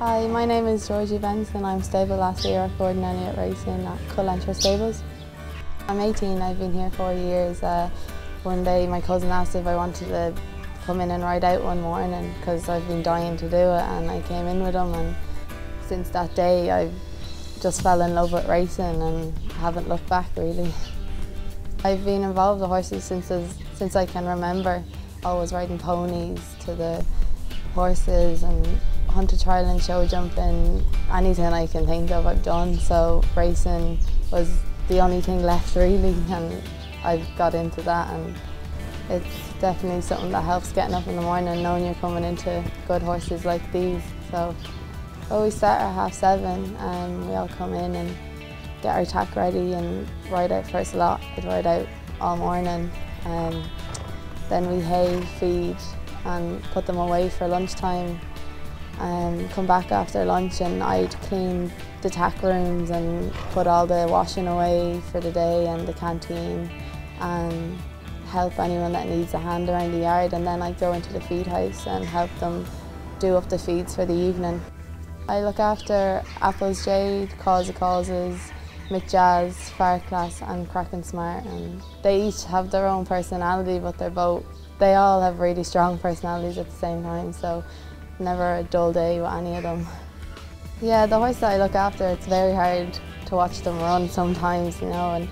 Hi, my name is Georgie Benson. I'm stable last year at Gordon Elliott Racing at Cullentra Stables. I'm 18, I've been here 4 years. One day my cousin asked if I wanted to come in and ride out one morning because I've been dying to do it, and I came in with him, and since that day I've just fell in love with racing and haven't looked back really. I've been involved with horses since I can remember, always riding ponies to the horses and hunter trial and show jumping, anything I can think of I've done, so racing was the only thing left really, and I've got into that, and it's definitely something that helps getting up in the morning knowing you're coming into good horses like these. So we start at 7:30 and we all come in and get our tack ready and ride out first lot. We'd ride out all morning, and then we hay, feed and put them away for lunchtime. Come back after lunch and I'd clean the tack rooms and put all the washing away for the day and the canteen and help anyone that needs a hand around the yard, and then I'd go into the feed house and help them do up the feeds for the evening. I look after Apples Jade, Cause of Causes, Mick Jazz, Farclas and Crackin' Smart, and they each have their own personality, but they all have really strong personalities at the same time, so never a dull day with any of them. Yeah, the horse that I look after, it's very hard to watch them run sometimes, you know, and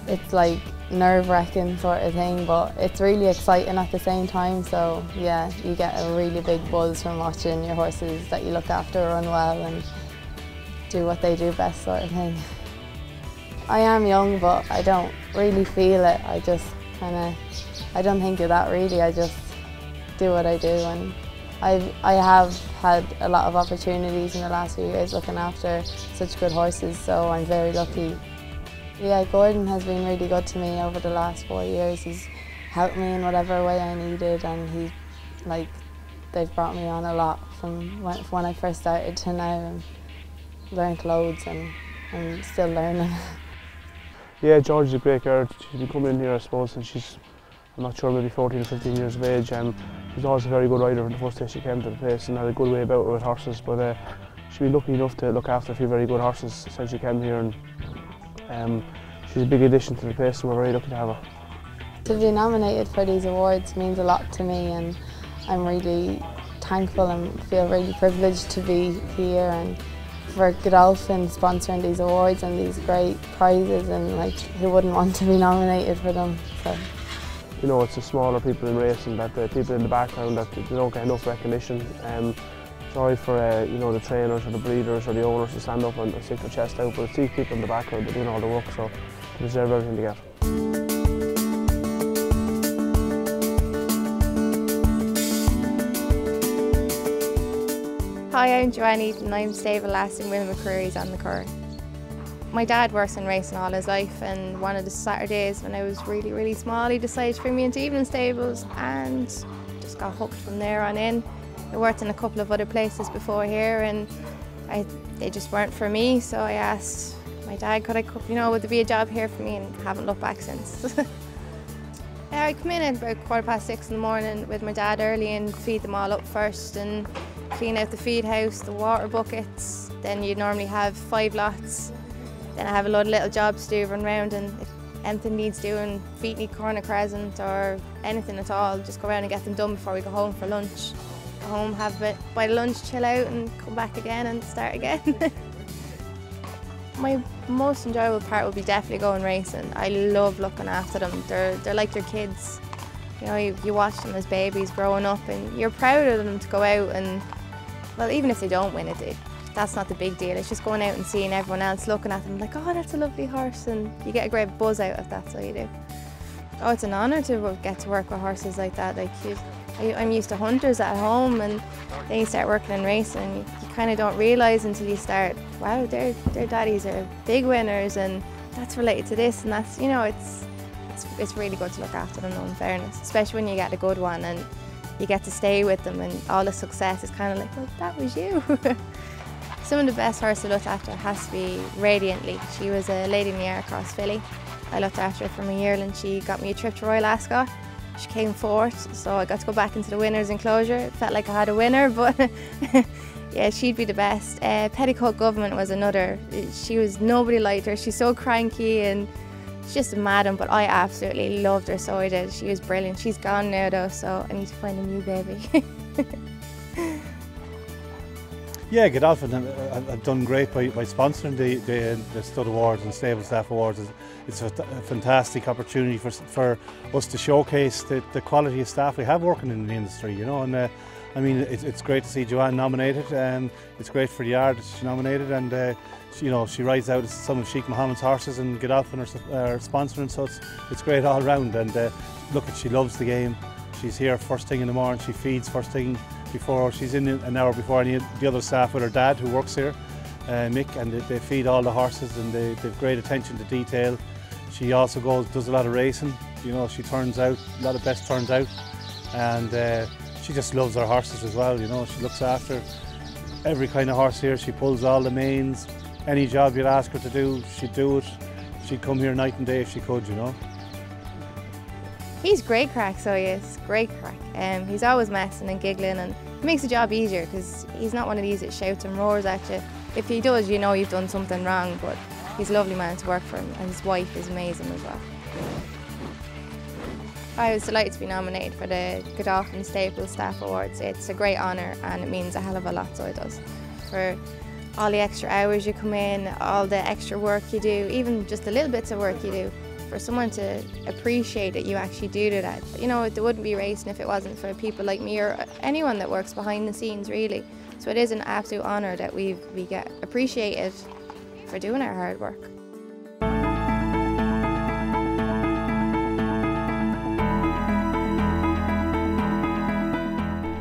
it's like nerve-wracking sort of thing, but it's really exciting at the same time, so yeah, you get a really big buzz from watching your horses that you look after run well and do what they do best sort of thing. I am young, but I don't really feel it. I just I don't think of that really, I just do what I do, and I have had a lot of opportunities in the last few years looking after such good horses, so I'm very lucky. Yeah, Gordon has been really good to me over the last 4 years. He's helped me in whatever way I needed, and they've brought me on a lot from when I first started to now, and learned loads, and I'm still learning. Yeah, Georgie's a great girl. She's been coming in here, I suppose, since I'm not sure, maybe 14 or 15 years of age. She's always a very good rider from the first day she came to the place and had a good way about her with horses, but she's been lucky enough to look after a few very good horses since she came here, and she's a big addition to the place, and we're very lucky to have her. To be nominated for these awards means a lot to me, and I'm really thankful and feel really privileged to be here, and for Godolphin sponsoring these awards and these great prizes, and who wouldn't want to be nominated for them. So. You know, it's the smaller people in racing, that the people in the background, that they don't get enough recognition. Sorry for you know, the trainers or the breeders or the owners to stand up and stick their chest out, but it's these people in the background that are doing all the work, so they deserve everything to get. Hi, I'm Joanne Eaton. I'm stable last in Will McCreary's on the Cur. My dad works in racing all his life, and one of the Saturdays when I was really small, he decided to bring me into evening stables and just got hooked from there on in. I worked in a couple of other places before here, and they just weren't for me, so I asked my dad, would there be a job here for me, and haven't looked back since. I come in at about 6:15 in the morning with my dad early and feed them all up first and clean out the feed house, the water buckets. Then you normally have 5 lots. Then I have a lot of little jobs to do, run around, and if anything needs doing, feet need corner crescent or anything at all, just go around and get them done before we go home for lunch. Go home, have a bit by lunch, chill out and come back again and start again. My most enjoyable part would be definitely going racing. I love looking after them. They're like your kids. You know, you watch them as babies growing up, and you're proud of them to go out and, well, even if they don't win it, that's not the big deal. It's just going out and seeing everyone else looking at them like, oh, that's a lovely horse, and you get a great buzz out of that, so you do. Oh, it's an honour to get to work with horses like that. I'm used to hunters at home, and then you start working in racing, you kind of don't realise until you start, wow, their daddies are big winners, and that's related to this, and that's, you know, it's really good to look after them, in fairness, especially when you get a good one and you get to stay with them, and all the success is kind of like, well, that was you. Some of the best horses I looked after has to be Radiantly. She was a Lady in the Air across Philly. I looked after her from a year, and she got me a trip to Royal Ascot. She came fourth, so I got to go back into the winner's enclosure. It felt like I had a winner, but Yeah, she'd be the best. Petticoat Government was another. Nobody liked her. She's so cranky and she's just a madam, but I absolutely loved her, so I did. She was brilliant. She's gone now though, so I need to find a new baby. Yeah, Godolphin have done great by sponsoring the Stud Awards and Stable Staff Awards. It's a fantastic opportunity for us to showcase the quality of staff we have working in the industry, you know. And I mean, it's great to see Joanne nominated, and it's great for the yard that she's nominated. And you know, she rides out some of Sheikh Mohammed's horses, and Godolphin are sponsoring, so it's great all round. And look, she loves the game. She's here first thing in the morning. She feeds first thing before she's in an hour before any of the other staff with her dad who works here, Mick, and they feed all the horses, and they have great attention to detail. She also does a lot of racing. You know, she turns out a lot of best turns out, and she just loves her horses as well. You know, she looks after every kind of horse here. She pulls all the mains. Any job you'd ask her to do, she'd do it. She'd come here night and day if she could, you know. He's great crack, so he is. Great crack. He's always messing and giggling, and it makes the job easier because he's not one of these that shouts and roars at you. If he does, you know you've done something wrong, but he's a lovely man to work for him, and his wife is amazing as well. I was delighted to be nominated for the Godolphin Stable Staff Awards. It's a great honour, and it means a hell of a lot, so it does. For all the extra hours you come in, all the extra work you do, even just the little bits of work you do, for someone to appreciate that you actually do that. You know, there wouldn't be racing if it wasn't for people like me or anyone that works behind the scenes, really. So it is an absolute honour that we get appreciated for doing our hard work.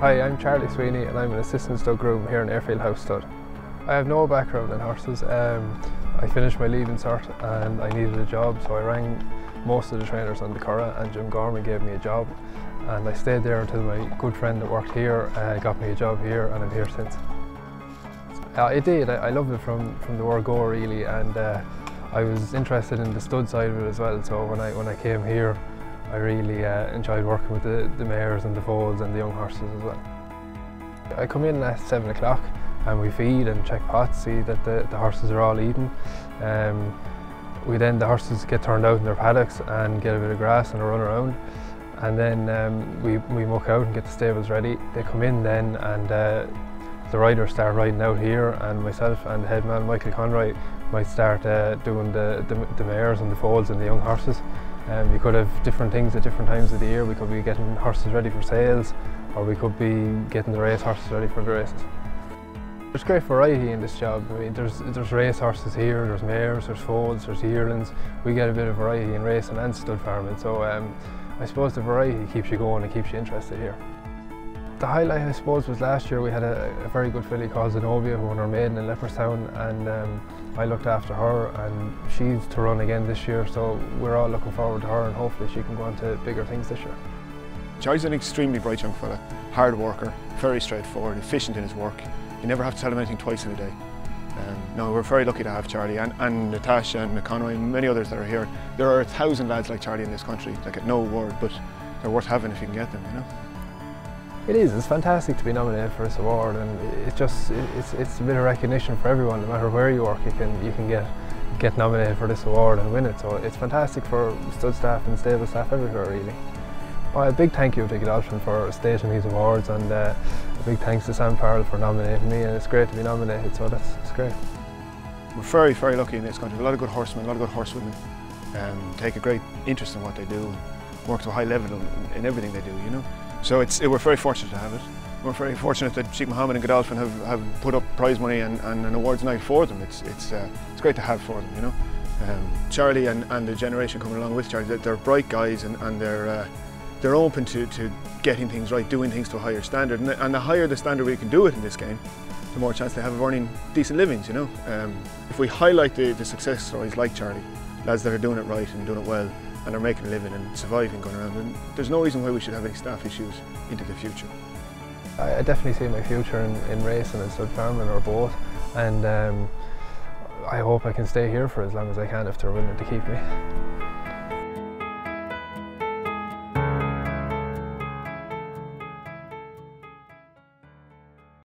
Hi, I'm Charlie Sweeney and I'm an assistant stud groom here in Airfield House Stud. I have no background in horses. I finished my leaving cert and I needed a job, so I rang most of the trainers on the Curragh, and Jim Gorman gave me a job, and I stayed there until my good friend that worked here got me a job here, and I'm here since. It did. I loved it from the word go, really, and I was interested in the stud side of it as well, so when I came here I really enjoyed working with the mares and the foals and the young horses as well. I come in at 7 o'clock and we feed and check pots, see that the horses are all eating. The horses get turned out in their paddocks and get a bit of grass and a run around, and then we muck out and get the stables ready. They come in then, and the riders start riding out here, and myself and the head man Michael Conroy might start doing the mares and the foals and the young horses. We could have different things at different times of the year. We could be getting horses ready for sales, or we could be getting the race horses ready for the races. There's great variety in this job. I mean, there's race horses here, there's mares, there's foals, there's yearlings. We get a bit of variety in racing and stud farming, so I suppose the variety keeps you going and keeps you interested here. The highlight, I suppose, was last year we had a very good filly called Zenobia who won her maiden in Leopardstown, and I looked after her, and she's to run again this year, so we're all looking forward to her, and hopefully she can go on to bigger things this year. Charlie's an extremely bright young fella, hard worker, very straightforward, efficient in his work. You never have to tell him anything twice in a day. No, we're very lucky to have Charlie and Natasha and Conroy and many others that are here. There are 1,000 lads like Charlie in this country that get no award, but they're worth having if you can get them, you know. It is. It's fantastic to be nominated for this award, and it's a bit of recognition for everyone. No matter where you work, you can get nominated for this award and win it. So it's fantastic for stud staff and stable staff everywhere, really. Well, a big thank you to Godolphin for staging these awards, and a big thanks to Sam Farrell for nominating me, and it's great to be nominated, so it's great. We're very, very lucky in this country. A lot of good horsemen, a lot of good horsewomen take a great interest in what they do and work to a high level in everything they do, you know. So we're very fortunate to have it. We're very fortunate that Sheikh Mohammed and Godolphin have put up prize money and an awards night for them. It's great to have for them, you know. Charlie and the generation coming along with Charlie, they're bright guys, and they're open to getting things right, doing things to a higher standard. And the higher the standard we can do it in this game, the more chance they have of earning decent livings, you know. If we highlight the success stories like Charlie, lads that are doing it right and doing it well, and are making a living and surviving going around, and there's no reason why we should have any staff issues into the future. I definitely see my future in racing and stud farming, or both, and I hope I can stay here for as long as I can if they're willing to keep me.